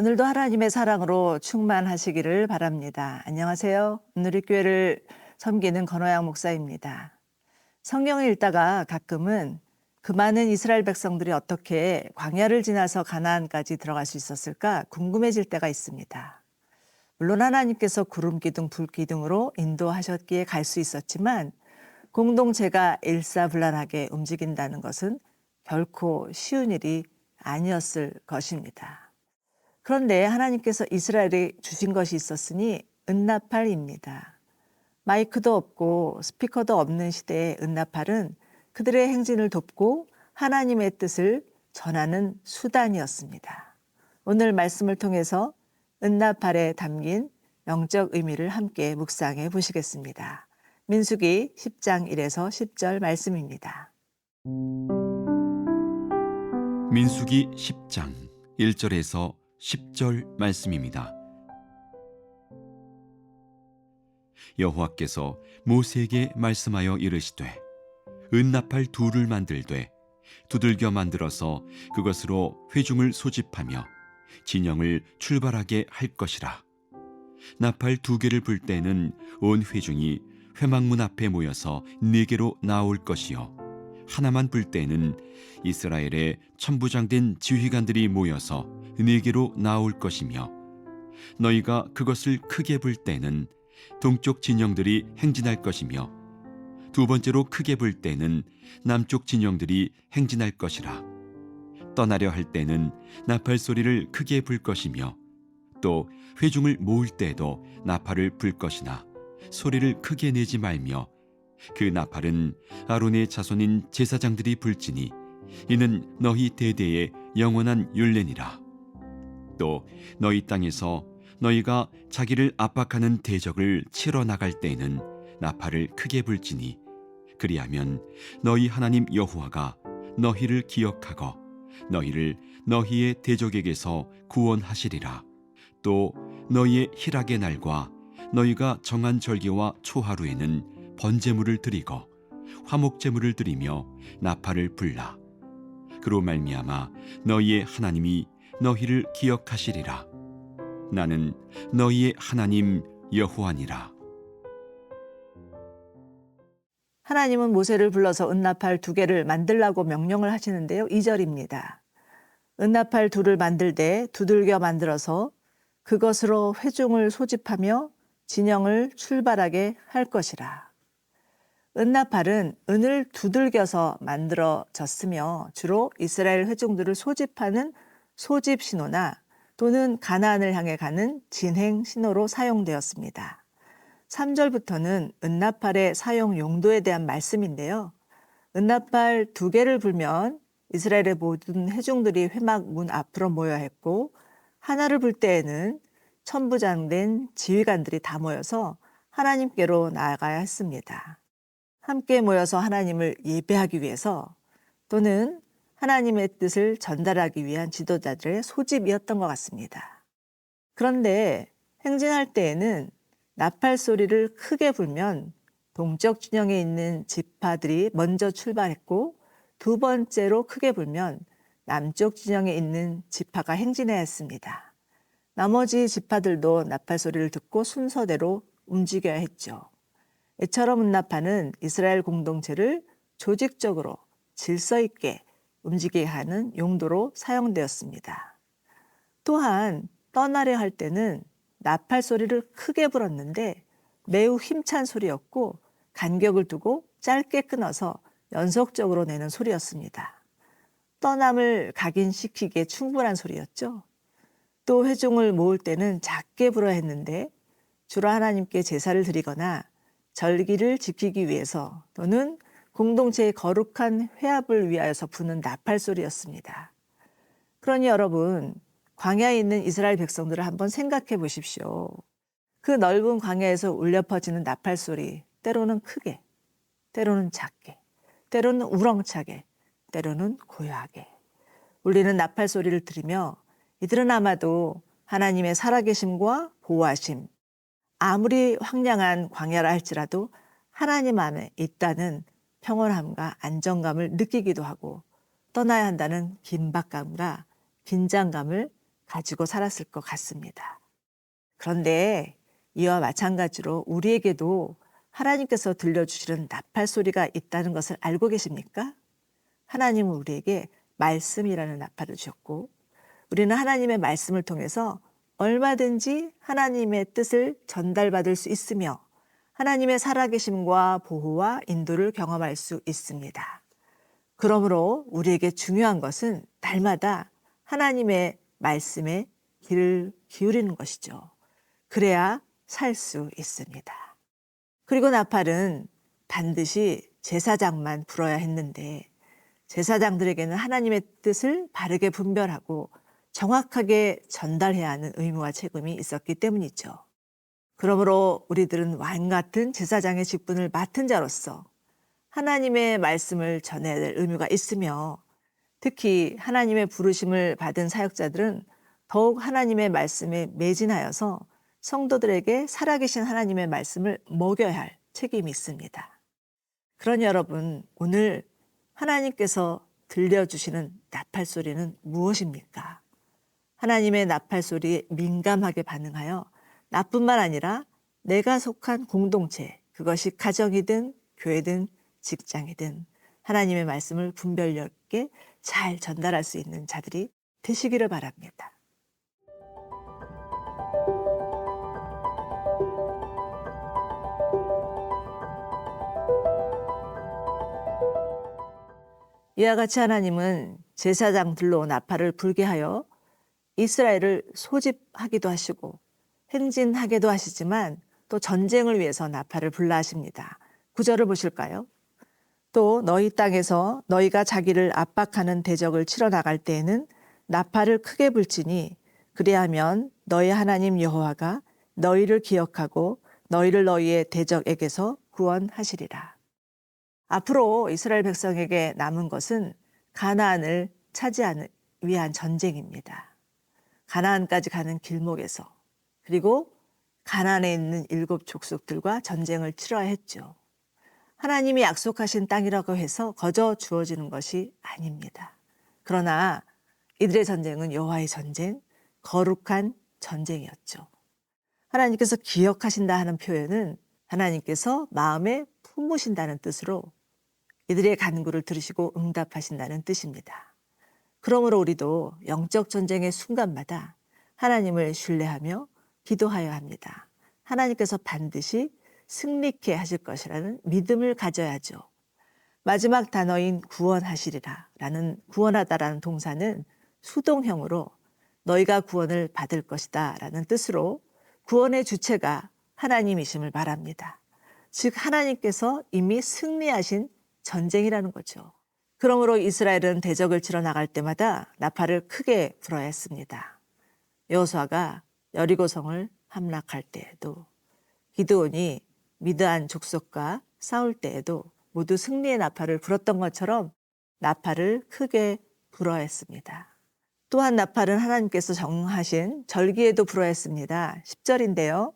오늘도 하나님의 사랑으로 충만하시기를 바랍니다. 안녕하세요. 오늘의 섬기는 건호양 목사입니다. 성경을 읽다가 가끔은 그 많은 이스라엘 백성들이 어떻게 광야를 지나서 가나안까지 들어갈 수 있었을까 궁금해질 때가 있습니다. 물론 하나님께서 구름 기둥, 불 기둥으로 인도하셨기에 갈 수 있었지만 공동체가 일사불란하게 움직인다는 것은 결코 쉬운 일이 아니었을 것입니다. 그런데 하나님께서 이스라엘에 주신 것이 있었으니 은나팔입니다. 마이크도 없고 스피커도 없는 시대의 은나팔은 그들의 행진을 돕고 하나님의 뜻을 전하는 수단이었습니다. 오늘 말씀을 통해서 은나팔에 담긴 영적 의미를 함께 묵상해 보시겠습니다. 민수기 10장 1에서 10절 말씀입니다. 민수기 10장 1절에서 10절 말씀입니다. 여호와께서 모세에게 말씀하여 이르시되 은나팔 둘을 만들되 두들겨 만들어서 그것으로 회중을 소집하며 진영을 출발하게 할 것이라. 나팔 두 개를 불 때는 온 회중이 회막문 앞에 모여서 네 개로 나올 것이요 하나만 불 때는 이스라엘의 천부장된 지휘관들이 모여서 네 개로 나올 것이며 너희가 그것을 크게 불 때는 동쪽 진영들이 행진할 것이며 두 번째로 크게 불 때는 남쪽 진영들이 행진할 것이라. 떠나려 할 때는 나팔 소리를 크게 불 것이며 또 회중을 모을 때도 나팔을 불 것이나 소리를 크게 내지 말며 그 나팔은 아론의 자손인 제사장들이 불지니 이는 너희 대대의 영원한 율례니라. 또 너희 땅에서 너희가 자기를 압박하는 대적을 치러 나갈 때에는 나팔을 크게 불지니 그리하면 너희 하나님 여호와가 너희를 기억하고 너희를 너희의 대적에게서 구원하시리라. 또 너희의 희락의 날과 너희가 정한 절기와 초하루에는 번제물을 드리고 화목제물을 드리며 나팔을 불라. 그로 말미암아 너희의 하나님이 너희를 기억하시리라. 나는 너희의 하나님 여호와니라. 하나님은 모세를 불러서 은나팔 두 개를 만들라고 명령을 하시는데요. 2절입니다. 은나팔 둘을 만들되 두들겨 만들어서 그것으로 회중을 소집하며 진영을 출발하게 할 것이라. 은나팔은 은을 두들겨서 만들어졌으며 주로 이스라엘 회중들을 소집하는 소집 신호나 또는 가나안을 향해 가는 진행 신호로 사용되었습니다. 3절부터는 은나팔의 사용 용도에 대한 말씀인데요. 은나팔 두 개를 불면 이스라엘의 모든 회중들이 회막 문 앞으로 모여야 했고 하나를 불 때에는 천부장된 지휘관들이 다 모여서 하나님께로 나아가야 했습니다. 함께 모여서 하나님을 예배하기 위해서 또는 하나님의 뜻을 전달하기 위한 지도자들의 소집이었던 것 같습니다. 그런데 행진할 때에는 나팔 소리를 크게 불면 동쪽 진영에 있는 지파들이 먼저 출발했고 두 번째로 크게 불면 남쪽 진영에 있는 지파가 행진해야 했습니다. 나머지 지파들도 나팔 소리를 듣고 순서대로 움직여야 했죠. 이처럼 은나팔은 이스라엘 공동체를 조직적으로 질서 있게 움직이게 하는 용도로 사용되었습니다. 또한 떠나려 할 때는 나팔 소리를 크게 불었는데 매우 힘찬 소리였고 간격을 두고 짧게 끊어서 연속적으로 내는 소리였습니다. 떠남을 각인시키기에 충분한 소리였죠. 또 회중을 모을 때는 작게 불어야 했는데 주로 하나님께 제사를 드리거나 절기를 지키기 위해서 또는 공동체의 거룩한 회합을 위하여서 부는 나팔 소리였습니다. 그러니 여러분, 광야에 있는 이스라엘 백성들을 한번 생각해 보십시오. 그 넓은 광야에서 울려 퍼지는 나팔 소리, 때로는 크게, 때로는 작게, 때로는 우렁차게, 때로는 고요하게 울리는 나팔 소리를 들으며 이들은 아마도 하나님의 살아계심과 보호하심, 아무리 황량한 광야라 할지라도 하나님 안에 있다는 평온함과 안정감을 느끼기도 하고 떠나야 한다는 긴박감과 긴장감을 가지고 살았을 것 같습니다. 그런데 이와 마찬가지로 우리에게도 하나님께서 들려주시는 나팔 소리가 있다는 것을 알고 계십니까? 하나님은 우리에게 말씀이라는 나팔을 주셨고 우리는 하나님의 말씀을 통해서 얼마든지 하나님의 뜻을 전달받을 수 있으며 하나님의 살아계심과 보호와 인도를 경험할 수 있습니다. 그러므로 우리에게 중요한 것은 날마다 하나님의 말씀에 귀를 기울이는 것이죠. 그래야 살 수 있습니다. 그리고 나팔은 반드시 제사장만 불어야 했는데 제사장들에게는 하나님의 뜻을 바르게 분별하고 정확하게 전달해야 하는 의무와 책임이 있었기 때문이죠. 그러므로 우리들은 왕 같은 제사장의 직분을 맡은 자로서 하나님의 말씀을 전해야 될 의무가 있으며 특히 하나님의 부르심을 받은 사역자들은 더욱 하나님의 말씀에 매진하여서 성도들에게 살아계신 하나님의 말씀을 먹여야 할 책임이 있습니다. 그러니 여러분, 오늘 하나님께서 들려주시는 나팔 소리는 무엇입니까? 하나님의 나팔 소리에 민감하게 반응하여 나뿐만 아니라 내가 속한 공동체, 그것이 가정이든 교회든 직장이든 하나님의 말씀을 분별력 있게 잘 전달할 수 있는 자들이 되시기를 바랍니다. 이와 같이 하나님은 제사장들로 나팔을 불게 하여 이스라엘을 소집하기도 하시고 행진하게도 하시지만 또 전쟁을 위해서 나팔을 불라 하십니다. 9절을 보실까요? 또 너희 땅에서 너희가 자기를 압박하는 대적을 치러 나갈 때에는 나팔을 크게 불지니 그리하면 너희 하나님 여호와가 너희를 기억하고 너희를 너희의 대적에게서 구원하시리라. 앞으로 이스라엘 백성에게 남은 것은 가나안을 차지하기 위한 전쟁입니다. 가나안까지 가는 길목에서 그리고 가나안에 있는 7 족속들과 전쟁을 치러야 했죠. 하나님이 약속하신 땅이라고 해서 거저 주어지는 것이 아닙니다. 그러나 이들의 전쟁은 여호와의 전쟁, 거룩한 전쟁이었죠. 하나님께서 기억하신다 하는 표현은 하나님께서 마음에 품으신다는 뜻으로 이들의 간구를 들으시고 응답하신다는 뜻입니다. 그러므로 우리도 영적 전쟁의 순간마다 하나님을 신뢰하며 기도하여야 합니다. 하나님께서 반드시 승리케 하실 것이라는 믿음을 가져야죠. 마지막 단어인 구원하시리라 라는 구원하다라는 동사는 수동형으로 너희가 구원을 받을 것이다 라는 뜻으로 구원의 주체가 하나님이심을 말합니다. 즉 하나님께서 이미 승리하신 전쟁이라는 거죠. 그러므로 이스라엘은 대적을 치러 나갈 때마다 나팔을 크게 불어야 했습니다. 여호수아가 여리고성을 함락할 때에도 기드온이 미드안 족속과 싸울 때에도 모두 승리의 나팔을 불었던 것처럼 나팔을 크게 불어야 했습니다. 또한 나팔은 하나님께서 정하신 절기에도 불어야 했습니다. 10절인데요.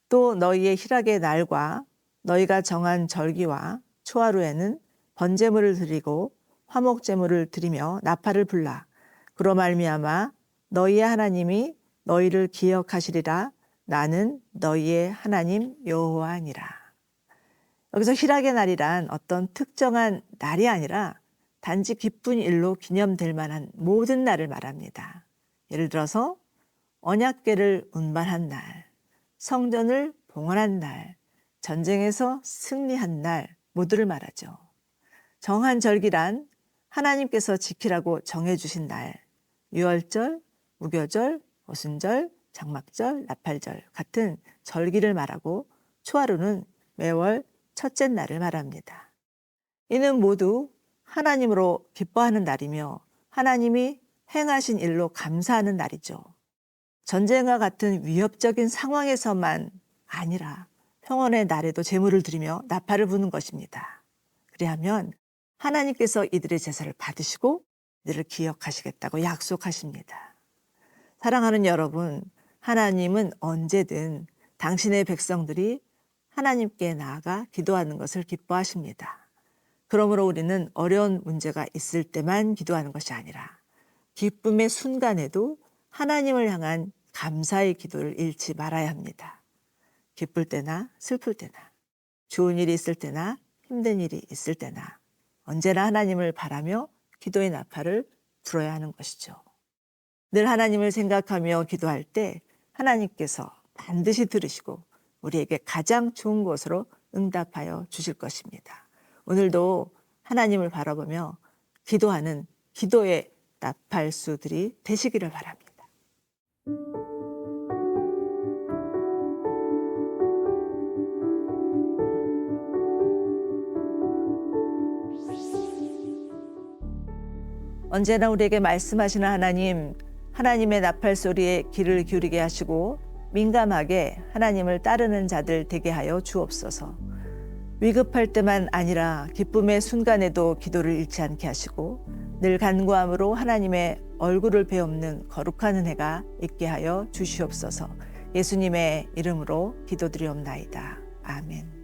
또 너희의 희락의 날과 너희가 정한 절기와 초하루에는 번제물을 드리고 화목제물을 드리며 나팔을 불라. 그로 말미암아 너희의 하나님이 너희를 기억하시리라. 나는 너희의 하나님 여호와니라. 여기서 희락의 날이란 어떤 특정한 날이 아니라 단지 기쁜 일로 기념될 만한 모든 날을 말합니다. 예를 들어서 언약궤를 운반한 날, 성전을 봉헌한 날, 전쟁에서 승리한 날 모두를 말하죠. 정한 절기란 하나님께서 지키라고 정해주신 날, 유월절, 무교절, 오순절, 장막절, 나팔절 같은 절기를 말하고 초하루는 매월 첫째 날을 말합니다. 이는 모두 하나님으로 기뻐하는 날이며 하나님이 행하신 일로 감사하는 날이죠. 전쟁과 같은 위협적인 상황에서만 아니라 평온의 날에도 제물을 드리며 나팔을 부는 것입니다. 그리하면 하나님께서 이들의 제사를 받으시고 이들을 기억하시겠다고 약속하십니다. 사랑하는 여러분, 하나님은 언제든 당신의 백성들이 하나님께 나아가 기도하는 것을 기뻐하십니다. 그러므로 우리는 어려운 문제가 있을 때만 기도하는 것이 아니라 기쁨의 순간에도 하나님을 향한 감사의 기도를 잃지 말아야 합니다. 기쁠 때나 슬플 때나, 좋은 일이 있을 때나 힘든 일이 있을 때나 언제나 하나님을 바라며 기도의 나팔을 불어야 하는 것이죠. 늘 하나님을 생각하며 기도할 때 하나님께서 반드시 들으시고 우리에게 가장 좋은 것으로 응답하여 주실 것입니다. 오늘도 하나님을 바라보며 기도하는 기도의 나팔수들이 되시기를 바랍니다. 언제나 우리에게 말씀하시는 하나님, 하나님의 나팔 소리에 귀를 기울이게 하시고 민감하게 하나님을 따르는 자들 되게 하여 주옵소서. 위급할 때만 아니라 기쁨의 순간에도 기도를 잃지 않게 하시고 늘 간구함으로 하나님의 얼굴을 베옵는 거룩한 은혜가 있게 하여 주시옵소서. 예수님의 이름으로 기도드리옵나이다. 아멘.